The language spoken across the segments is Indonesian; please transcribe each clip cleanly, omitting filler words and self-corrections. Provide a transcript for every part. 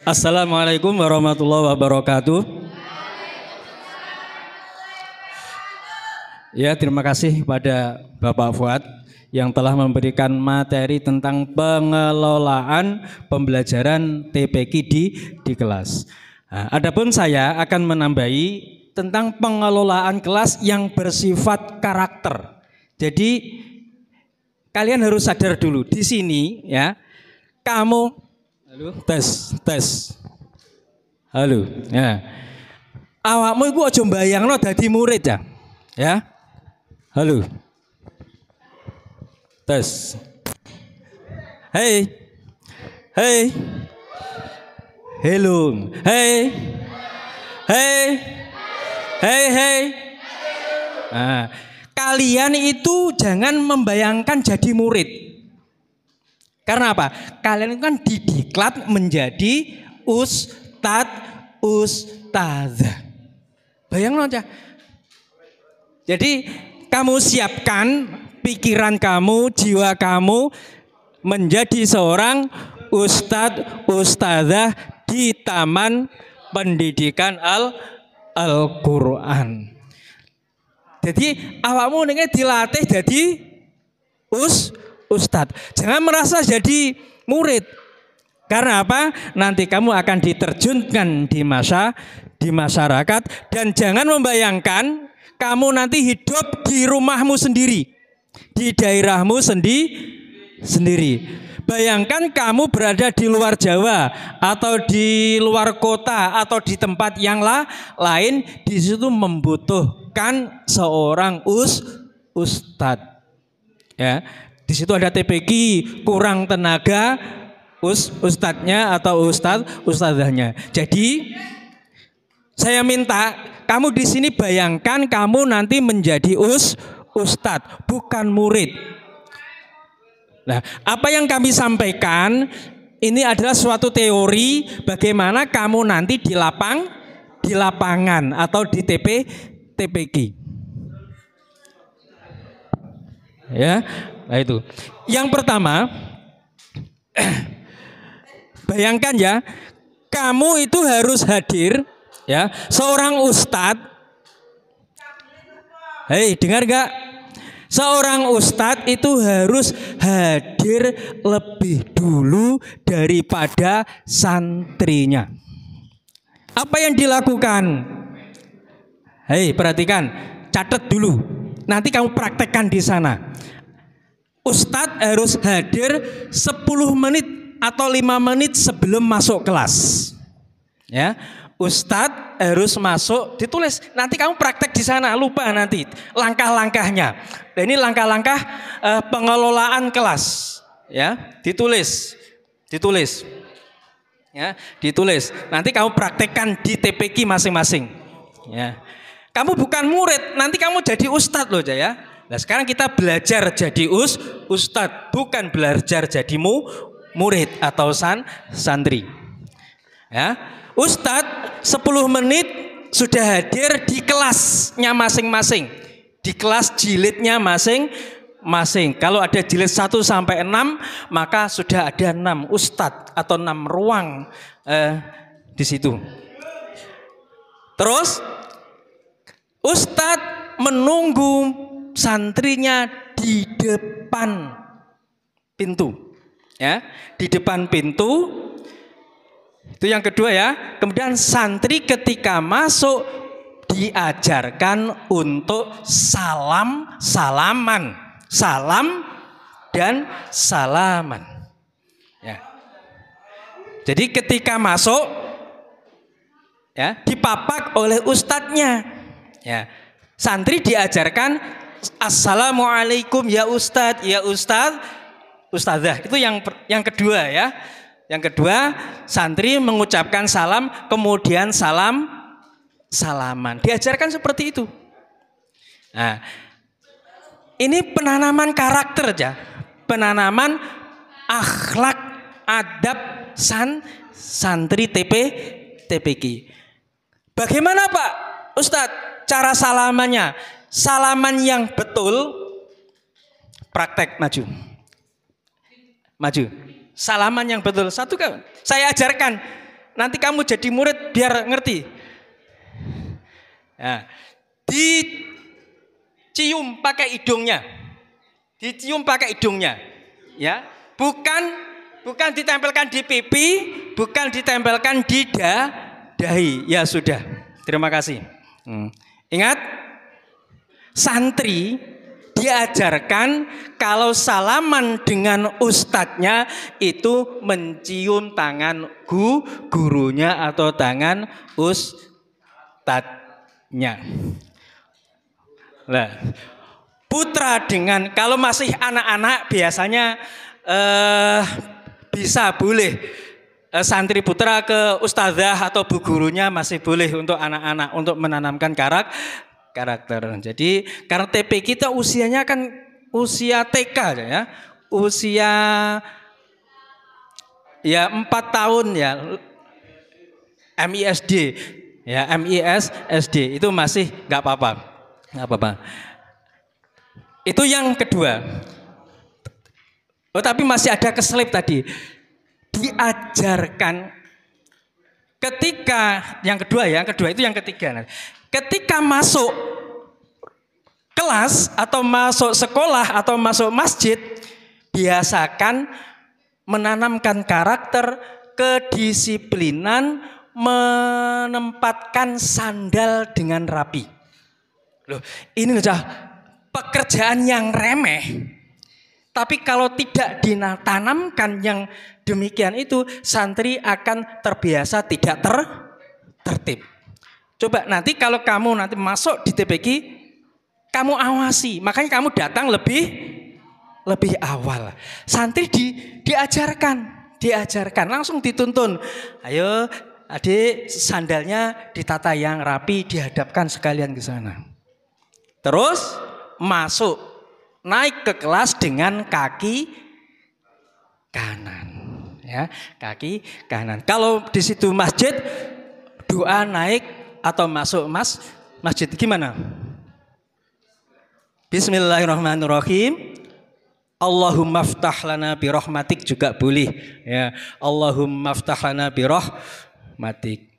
Assalamualaikum warahmatullahi wabarakatuh. Ya, terima kasih kepada Bapak Fuad yang telah memberikan materi tentang pengelolaan pembelajaran TPQ di kelas. Nah, adapun saya akan menambahi tentang pengelolaan kelas yang bersifat karakter. Jadi kalian harus sadar dulu di sini ya. Kamu halo, tes. Halo, ya. Awakmu iku aja mbayangno dadi murid ya. Ya. Halo. Tes. Hey. Hello. Hey. Nah, kalian itu jangan membayangkan jadi murid. Karena apa? Kalian itu kan didiklat menjadi ustadzah. Bayangin aja. Jadi kamu siapkan pikiran kamu, jiwa kamu menjadi seorang ustadzah di Taman Pendidikan Al-Quran. Jadi awakmu ini dilatih jadi ustadz. Jangan merasa jadi murid. Karena apa? Nanti kamu akan diterjunkan di masyarakat dan jangan membayangkan kamu nanti hidup di rumahmu sendiri, di daerahmu sendiri. Bayangkan kamu berada di luar Jawa atau di luar kota atau di tempat yang lain, di situ membutuhkan seorang ustadz. Ya, di situ ada TPQ, kurang tenaga ustadznya atau ustadzahnya. Jadi saya minta kamu di sini bayangkan kamu nanti menjadi ustadz, bukan murid. Nah, apa yang kami sampaikan ini adalah suatu teori bagaimana kamu nanti di lapangan atau di TPQ. Ya, nah itu. Yang pertama, bayangkan ya, kamu itu harus hadir, ya, seorang ustadz. Hei, dengar gak? Seorang ustadz itu harus hadir lebih dulu daripada santrinya. Apa yang dilakukan? Hei, perhatikan, catat dulu. Nanti kamu praktekkan di sana. Ustadz harus hadir 10 menit atau 5 menit sebelum masuk kelas. Ya, Ustadz harus masuk, ditulis. Nanti kamu praktek di sana, lupa nanti langkah-langkahnya. Dan ini langkah-langkah pengelolaan kelas. Ya, ditulis. Ya, ditulis. Nanti kamu praktekkan di TPQ masing-masing. Ya, kamu bukan murid, nanti kamu jadi ustadz loh ya. Nah, sekarang kita belajar jadi ustadz, bukan belajar jadi murid atau santri. Ya, ustadz 10 menit sudah hadir di kelasnya masing-masing, di kelas jilidnya masing-masing. Kalau ada jilid 1 sampai 6, maka sudah ada 6 ustadz atau 6 ruang di situ. Terus ustadz menunggu santrinya di depan pintu, ya, di depan pintu. Itu yang kedua ya. Kemudian santri ketika masuk diajarkan untuk salam dan salaman. Ya. Jadi ketika masuk, ya, dipapak oleh ustadznya. Ya. Santri diajarkan assalamualaikum ya ustadz, ustadzah. Itu yang kedua ya. Yang kedua, santri mengucapkan salam, kemudian salaman. Diajarkan seperti itu. Nah, ini penanaman karakter aja, penanaman akhlak, adab santri TPQ. Bagaimana Pak Ustadz cara salamannya? Salaman yang betul, praktek maju. Salaman yang betul. Satu kan saya ajarkan nanti kamu jadi murid biar ngerti. Nah, dicium pakai hidungnya. Dicium pakai hidungnya. Ya, bukan ditempelkan di pipi, bukan ditempelkan di dahi. Ya sudah. Terima kasih. Ingat, santri diajarkan kalau salaman dengan ustadznya itu mencium tangan gurunya atau tangan ustadznya. Nah, putra dengan kalau masih anak-anak biasanya bisa boleh santri putra ke ustazah atau bu gurunya masih boleh untuk anak-anak untuk menanamkan karakter. Jadi karena TP kita usianya kan usia TK ya. Usia ya 4 tahun ya. MISD ya, MISD itu masih nggak apa-apa. Itu yang kedua. Oh, tapi masih ada keselip tadi. Diajarkan ketika yang kedua itu yang ketiga. Ketika masuk kelas atau masuk sekolah atau masuk masjid, biasakan menanamkan karakter, kedisiplinan, menempatkan sandal dengan rapi. Loh, ini sudah pekerjaan yang remeh. Tapi kalau tidak ditanamkan yang demikian itu, santri akan terbiasa tidak tertib. Coba nanti kalau kamu nanti masuk di TPQ, kamu awasi. Makanya kamu datang lebih awal. Santri diajarkan, langsung dituntun. Ayo adik, sandalnya ditata yang rapi, dihadapkan sekalian ke sana. Terus masuk, naik ke kelas dengan kaki kanan, ya, kaki kanan. Kalau di situ masjid, doa naik atau masuk masjid gimana? Bismillahirrahmanirrahim. Allahumma ftah lana birahmatik juga boleh, ya. Allahumma ftah lana birahmatik.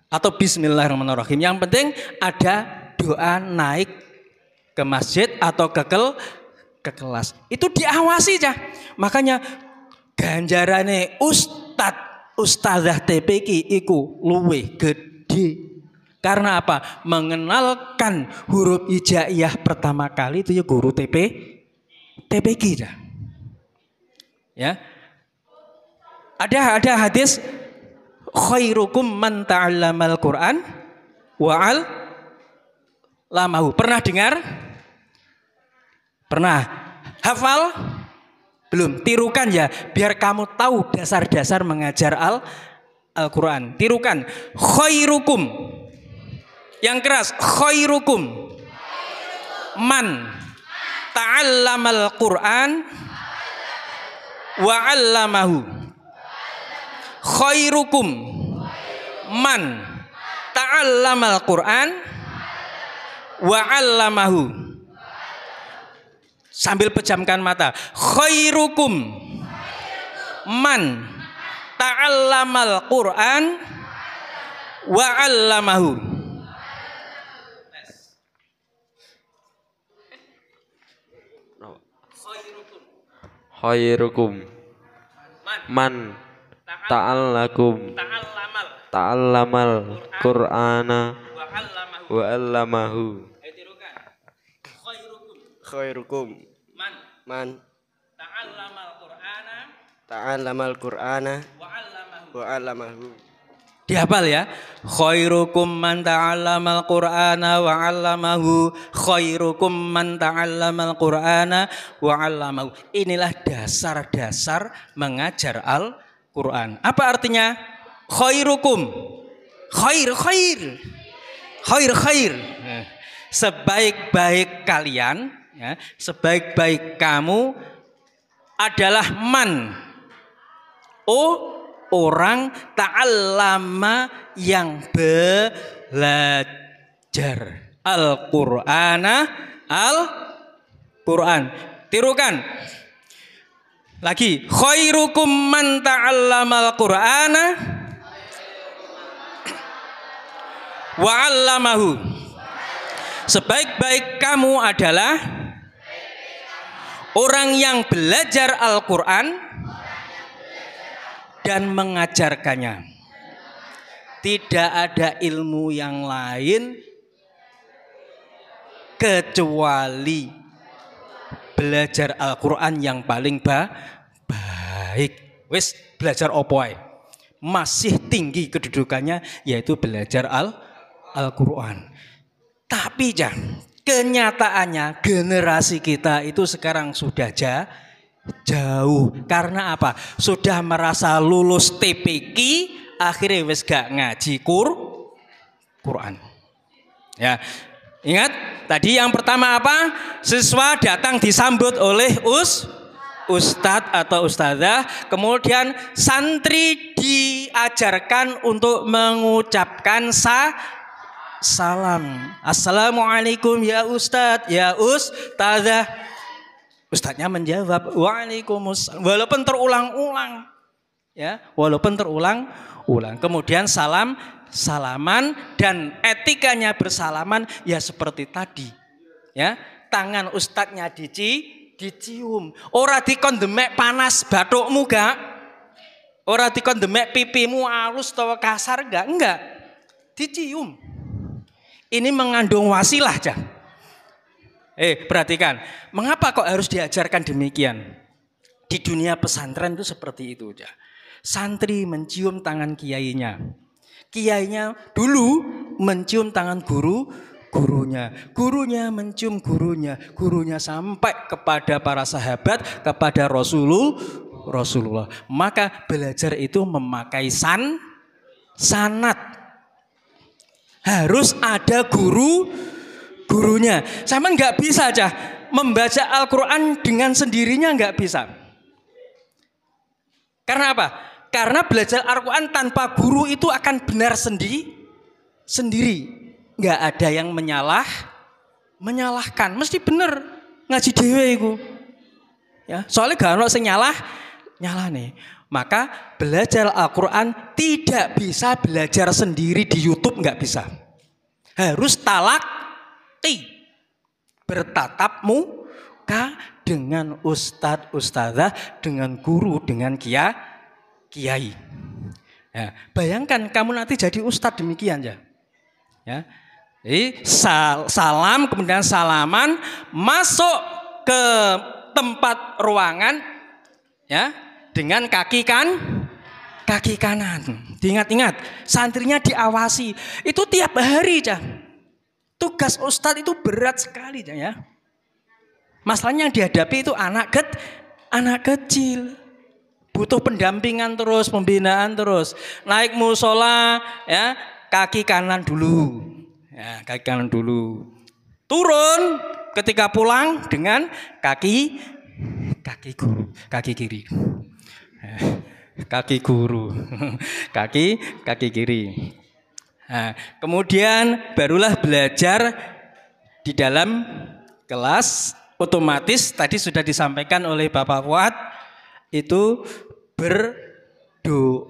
Atau Bismillahirrahmanirrahim. Yang penting ada doa naik ke masjid atau ke kelas. Itu diawasi ya. Makanya ganjarane ustazah TPQ iku luwih gede. Karena apa? Mengenalkan huruf hijaiyah pertama kali itu ya guru TPQ ya. Ya. Ada hadis khairukum man ta'allamal Qur'an wa'al lamahu. Pernah dengar? Pernah. Hafal? Belum. Tirukan ya, biar kamu tahu dasar-dasar mengajar Al-Quran. Tirukan. Khairukum. Yang keras. Khairukum. Man ta'allamal Qur'an wa'allamahu. Khairukum. Man ta'allamal Qur'an wa'allamahu. Sambil pejamkan mata. Khairukum man ta'allamal Qur'an wa'allamahu. Khairukum man ta'allamal Qur'ana wa'allamahu. Khairukum man ta'allamal Qur'ana wa'allamahu. Dihafal ya. Khairukum man ta'allamal Qur'ana wa'allamahu. Khairukum man ta'allamal Qur'ana wa'allamahu. Inilah dasar-dasar mengajar Al-Qur'an. Apa artinya? Khairukum. Khair. Sebaik-baik kalian, ya, sebaik-baik kamu adalah man. Orang ta'allama yang belajar Al-Qur'an. Tirukan. Lagi. Khairukum man ta'allamal Qur'ana wa 'allamahu. Sebaik-baik kamu adalah orang yang belajar Al-Quran dan mengajarkannya. Tidak ada ilmu yang lain kecuali belajar Al-Quran yang paling baik. Wis belajar opo ae. Masih tinggi kedudukannya yaitu belajar Al-Quran. Tapi kenyataannya generasi kita itu sekarang sudah jauh. Karena apa? Sudah merasa lulus TPQ, akhirnya wis gak ngaji Quran. Ya, ingat tadi yang pertama apa? Siswa datang disambut oleh ustadz atau ustadzah, kemudian santri diajarkan untuk mengucapkan salam. Assalamualaikum ya ustadz, ya ustadzah. Ustadznya menjawab waalaikumsalam. Walaupun terulang-ulang, ya, walaupun terulang-ulang. Kemudian salaman dan etikanya bersalaman ya seperti tadi, ya. Tangan ustadznya dicium. Ora dikon demek panas bathukmu gak? Ora dikon demek pipimu halus atau kasar gak? Enggak. Dicium. Ini mengandung wasilah, perhatikan, mengapa kok harus diajarkan demikian? Di dunia pesantren itu seperti itu, Santri mencium tangan kiainya. Kiainya dulu mencium tangan gurunya. Gurunya mencium gurunya sampai kepada para sahabat, kepada Rasulullah. Maka belajar itu memakai sanad. Harus ada gurunya. Sama nggak bisa membaca Al-Quran dengan sendirinya nggak bisa. Karena apa? Karena belajar Al-Quran tanpa guru itu akan benar sendiri. Nggak ada yang menyalahkan. Mesti bener ngaji dhewe iku. Ya, soalnya gak ono sing nyalah nih. Maka belajar Al-Quran tidak bisa belajar sendiri di YouTube, nggak bisa. Harus talaqi, bertatap muka dengan ustadz, ustadzah, dengan guru, dengan kiai. Ya, bayangkan kamu nanti jadi ustadz demikian ya. Jadi salam, kemudian salaman, masuk ke tempat ruangan, ya. Dengan kaki kanan. Diingat-ingat, santrinya diawasi. Itu tiap hari, Tugas ustadz itu berat sekali, ya. Masalahnya yang dihadapi itu anak kecil. Butuh pendampingan terus, pembinaan terus. Naik musola, ya, kaki kanan dulu. Ya, kaki kanan dulu. Turun ketika pulang dengan kaki kiri. Kaki guru, kaki kiri. Nah, kemudian barulah belajar di dalam kelas. Otomatis tadi sudah disampaikan oleh Bapak Fuad itu berdoa.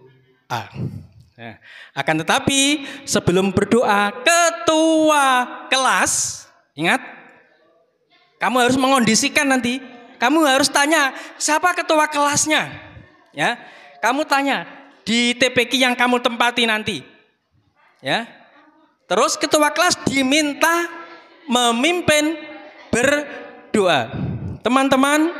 Nah, akan tetapi sebelum berdoa, ketua kelas, ingat, kamu harus mengondisikan nanti. Kamu harus tanya siapa ketua kelasnya. Ya, kamu tanya di TPQ yang kamu tempati nanti, ya. Terus ketua kelas diminta memimpin berdoa. Teman-teman,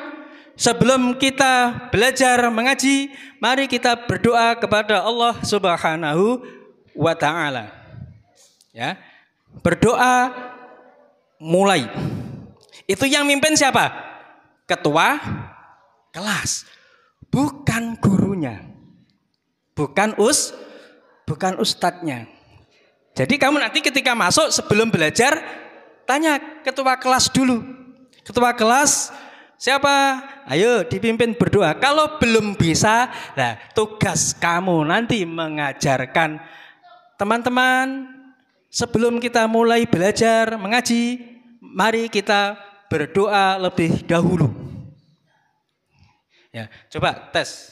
sebelum kita belajar mengaji, mari kita berdoa kepada Allah Subhanahu wa Ta'ala. Ya, berdoa mulai. Itu yang mimpin siapa? Ketua kelas. Bukan gurunya, bukan ustadznya. Jadi kamu nanti ketika masuk sebelum belajar tanya ketua kelas dulu. Ketua kelas siapa? Ayo dipimpin berdoa. Kalau belum bisa, nah tugas kamu nanti mengajarkan teman-teman sebelum kita mulai belajar mengaji, mari kita berdoa lebih dahulu. Ya, coba tes.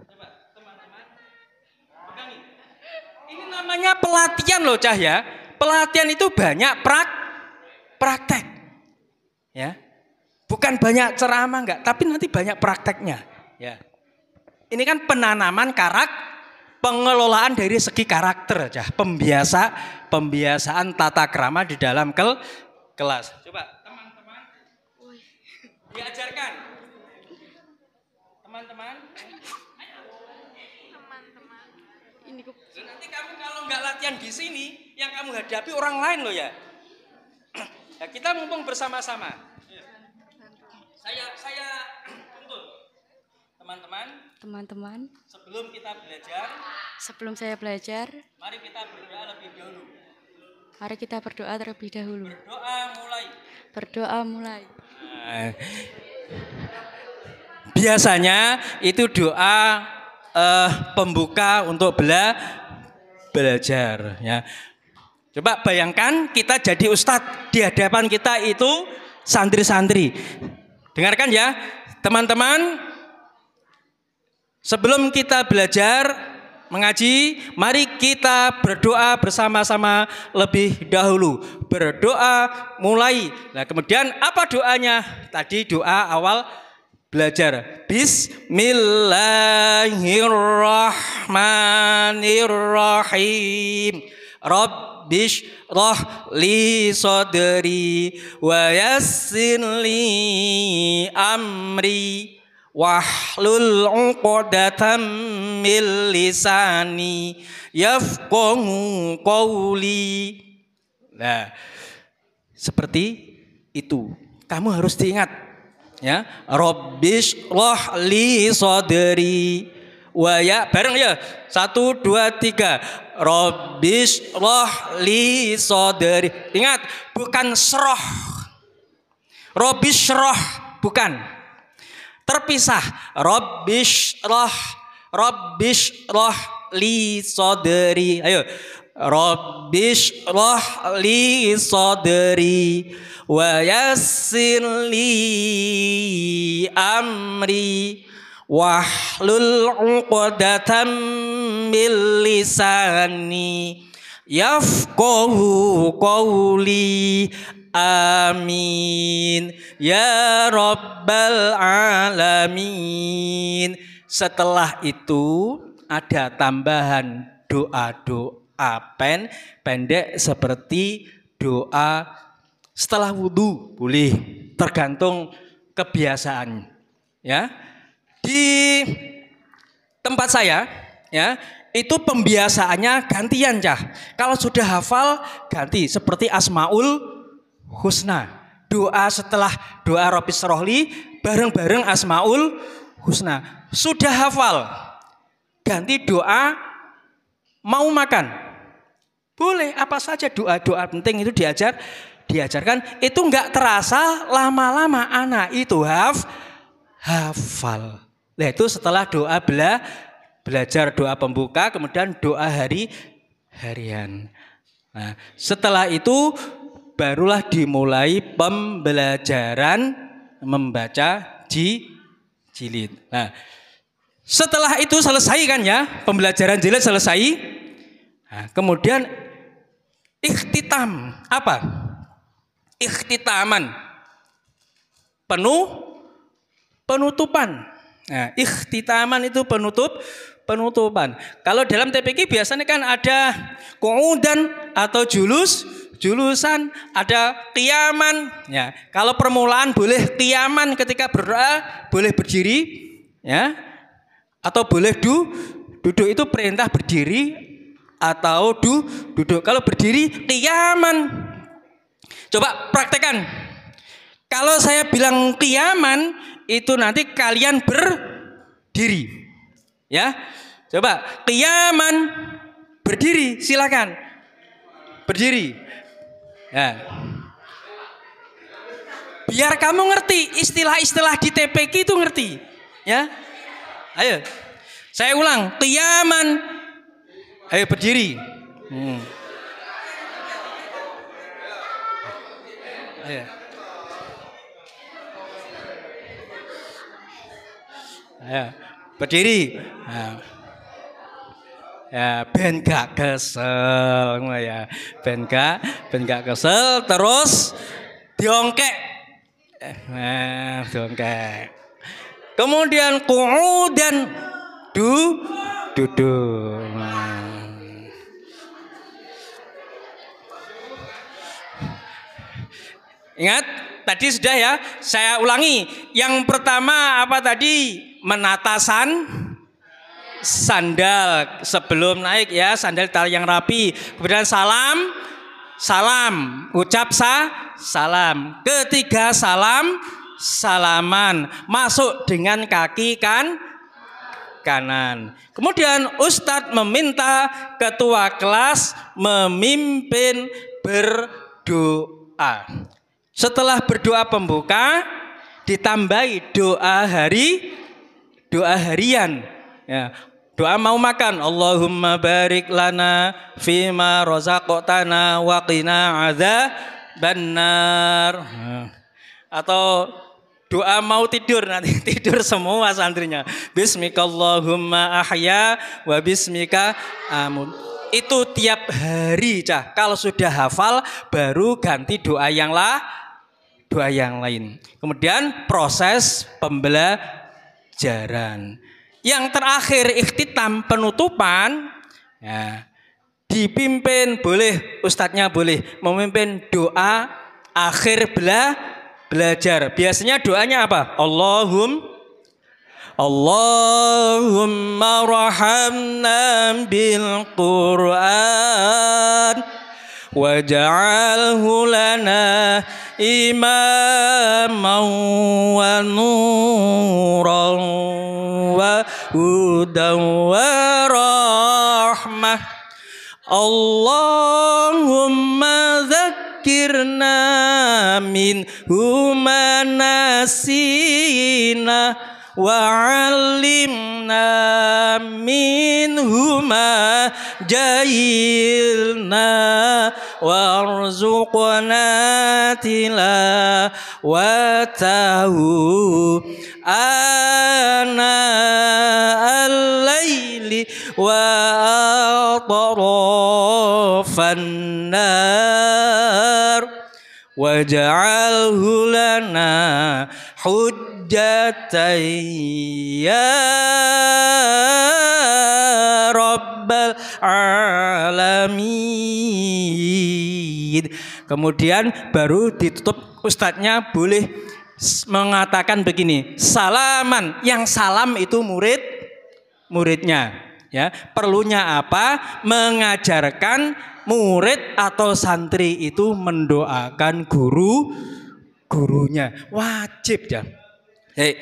Coba teman-teman pegangi. Ini namanya pelatihan loh Cah ya. Pelatihan itu banyak praktek. Ya. Bukan banyak ceramah enggak, tapi nanti banyak prakteknya. Ya. Ini kan penanaman pengelolaan dari segi karakter Cah. Pembiasaan tata krama di dalam kelas. Coba teman-teman diajarkan. Teman-teman. Nanti kamu kalau nggak latihan di sini, yang kamu hadapi orang lain loh ya. Nah, kita mumpung bersama-sama. Saya tuntut teman-teman. Sebelum saya belajar, mari kita berdoa terlebih dahulu. Berdoa mulai. Nah, biasanya itu doa pembuka untuk belajar ya. Coba bayangkan kita jadi ustadz, di hadapan kita itu santri-santri. Dengarkan ya teman-teman, sebelum kita belajar mengaji, mari kita berdoa bersama-sama lebih dahulu. Berdoa mulai. Nah kemudian apa doanya? Tadi doa awal belajar. Bismillahirrahmanirrahim. Rabbish li sadri wa yassir li amri wahlul 'uqdatam min lisani yafqahu qawli. Nah, seperti itu. Kamu harus diingat ya. Rabbish li sadri wa ya bareng ya. 1 2 3. Rabbish li sadri. Ingat, bukan sroh. Rabbish roh bukan. Terpisah. Rabbish li sadri. Ayo. Rabbish li sadri wa yassir li amri wahlul 'uqdatam min lisani yafqahu qawli. Amin ya rabbal alamin. Setelah itu ada tambahan doa-doa pendek seperti doa setelah wudhu, boleh, tergantung kebiasaan ya. Di tempat saya ya, itu pembiasaannya gantian Cah. Kalau sudah hafal ganti seperti Asmaul Husna. Doa setelah doa Rabbis Rohli bareng-bareng Asmaul Husna. Sudah hafal ganti doa mau makan. Boleh apa saja doa-doa penting itu diajarkan. Itu enggak terasa lama-lama anak itu hafal. Nah itu setelah doa belajar doa pembuka, kemudian doa harian. Nah, setelah itu barulah dimulai pembelajaran membaca jilid. Nah, setelah itu selesai kan ya, pembelajaran jilid selesai. Nah, kemudian ikhtitam. Apa? Ikhtitaman. Penutupan. Nah, ikhtitaman itu penutupan. Kalau dalam TPQ biasanya kan ada qu'udan atau julusan, ada qiyaman. Ya, kalau permulaan boleh qiyaman ketika berdoa, boleh berdiri, ya, atau boleh duduk. Itu perintah berdiri atau duduk. Kalau berdiri qiyaman. Coba praktekkan. Kalau saya bilang qiyaman, itu nanti kalian berdiri. Ya. Coba qiyaman, berdiri, silakan. Berdiri. Ya. Biar kamu ngerti istilah-istilah di TPQ itu ngerti. Ya. Ayo. Saya ulang, qiyaman. Ayo berdiri. Ayo. Ayo, berdiri. Nah. Ya, ben gak kesel ngono ya. Ben gak kesel terus diongkek. Diongkek. Kemudian qu'udan duduk. Ingat, tadi sudah ya, saya ulangi. Yang pertama apa tadi? Menata sandal sebelum naik ya, sandal tali yang rapi. Kemudian salam, ucap salam. Ketiga salaman, masuk dengan kaki kanan. Kemudian Ustadz meminta ketua kelas memimpin berdoa. Setelah berdoa pembuka ditambahi doa harian. Ya, doa mau makan. Allahumma barik lana fima razaqtana wa qina adzabannar. Atau doa mau tidur, nanti tidur semua santrinya. Bismikallahumma ahya wa bismika amun. Itu tiap hari, Cah. Kalau sudah hafal baru ganti doa yang lain. Kemudian proses pembelajaran. Yang terakhir ikhtitam, penutupan, ya, dipimpin boleh, ustadznya boleh memimpin doa akhir belajar. Biasanya doanya apa? Allahumma rahamna bil Qur'an waj'alhu lana imaman wa nuran wa hudan wa rahmah. Allahumma dzakkirna minhu ma nasina wa 'allimna minhu ma jahilna warzuqna tilawatahu ana al-laili wa atrafan nar waj'alhu lana hujjatan ya rabbal alamin. Kemudian baru ditutup, ustadznya boleh mengatakan begini, salaman. Yang salam itu muridnya, ya. Perlunya apa? Mengajarkan murid atau santri itu mendoakan gurunya. Wajib ya. Hei,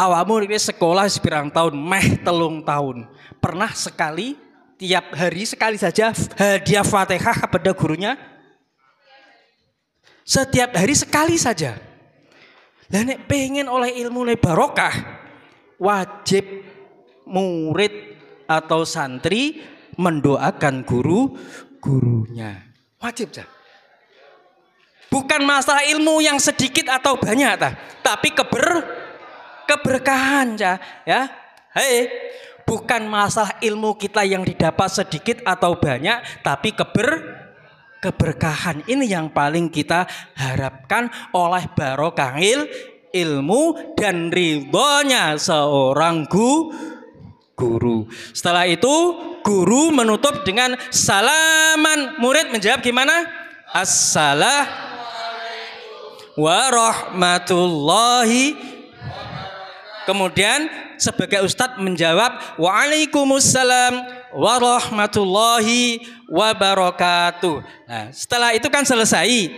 awakmu iki sekolah sepirang tahun, meh 3 tahun. Pernah sekali, tiap hari sekali saja hadiah Fatihah kepada gurunya? Setiap hari sekali saja. Lah nek pengen oleh ilmu barokah, wajib murid atau santri mendoakan gurunya. Wajib ya. Bukan masalah ilmu yang sedikit atau banyak, tapi keberkahan ya. Hei, bukan masalah ilmu kita yang didapat sedikit atau banyak, tapi keberkahan. Ini yang paling kita harapkan oleh barokah ilmu dan ridhonya seorang guru. Setelah itu guru menutup dengan salaman. Murid menjawab gimana? Assalamualaikum warahmatullahi. Kemudian sebagai ustadz menjawab waalaikumsalam warahmatullahi wabarakatuh. Nah, setelah itu kan selesai.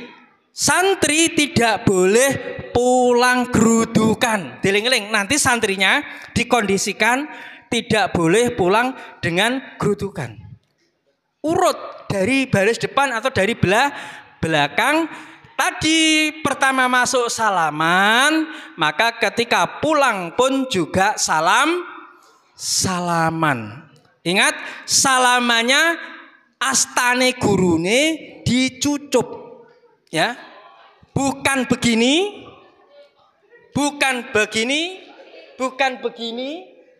Santri tidak boleh pulang gerudukan. Diling-eling, nanti santrinya dikondisikan tidak boleh pulang dengan gerudukan. Urut dari baris depan atau dari belakang. Tadi pertama masuk salaman, maka ketika pulang pun juga salaman. Ingat, salamannya astane gurune dicucup, ya, bukan begini,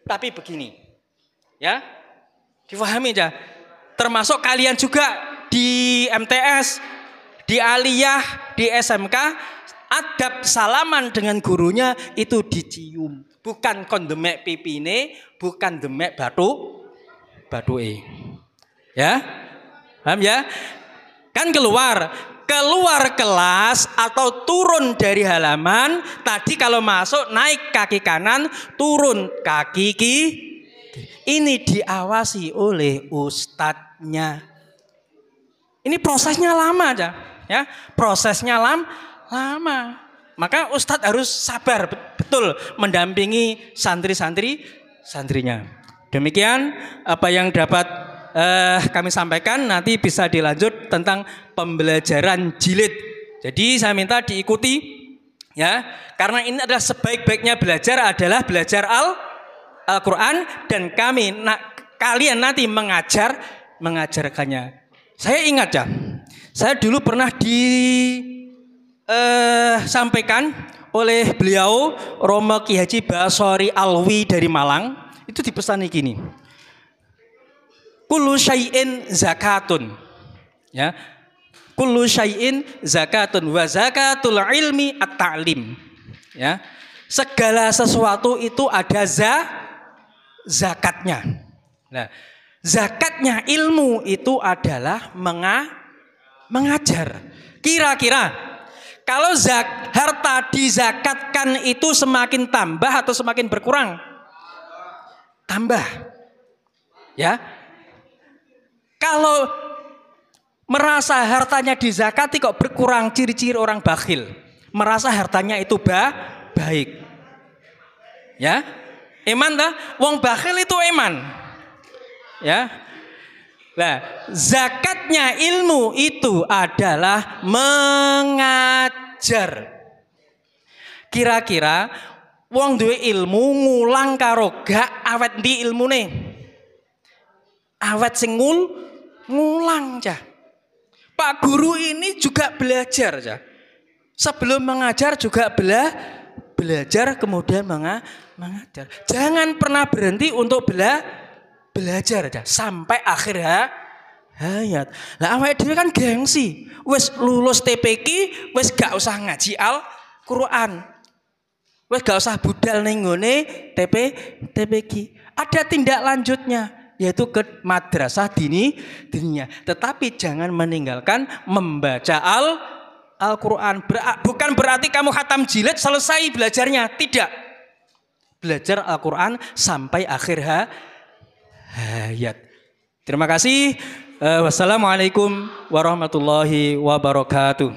tapi begini, ya. Difahami ya? Termasuk kalian juga di MTS, di aliyah, di SMK, adab salaman dengan gurunya itu dicium. Bukan kondemek pipine, bukan demek batuke. Ya? Paham ya? Kan keluar kelas atau turun dari halaman, tadi kalau masuk naik kaki kanan, turun kaki kiri. Ini diawasi oleh ustadznya. Ini prosesnya lama aja, ya. Prosesnya lama. Maka ustadz harus sabar betul mendampingi santrinya. Demikian apa yang dapat kami sampaikan, nanti bisa dilanjut tentang pembelajaran jilid. Jadi saya minta diikuti ya, karena ini adalah sebaik-baiknya belajar adalah belajar Al-Quran, dan kalian nanti mengajarkannya. Saya ingat ya, saya dulu pernah disampaikan oleh beliau Romo Ki Haji Basori Alwi dari Malang, itu dipesani gini. Kullu syai'in zakatun. Ya. Kullu syai'in zakatun wa zakatul ilmi at-ta'lim. Ya. Segala sesuatu itu ada zakatnya. Nah, zakatnya ilmu itu adalah mengajar. Kira-kira kalau harta dizakatkan itu semakin tambah atau semakin berkurang? Tambah. Ya. Kalau merasa hartanya dizakati kok berkurang, ciri-ciri orang bakhil. Merasa hartanya itu baik. Ya. Eman dah, wong bakhil itu eman. Ya. Nah, zakatnya ilmu itu adalah mengajar. Kira-kira wong duwe ilmu ngulang karo gak awet ndi ilmune? Awet sing ngulang cah. Pak guru ini juga belajar cah. Sebelum mengajar juga belajar kemudian mengajar. Jangan pernah berhenti untuk belajar cah sampai akhir hayat. Lah awake dhewe kan gengsi. Wis lulus TPQ, wis gak usah ngaji Al-Qur'an. Wis gak usah budal ning ngone TPQ. Ada tindak lanjutnya, yaitu ke madrasah dininya. Tetapi jangan meninggalkan membaca Al-Quran. Bukan berarti kamu khatam jilid selesai belajarnya. Tidak. Belajar Al-Quran sampai akhir hayat. Terima kasih. Wassalamualaikum warahmatullahi wabarakatuh.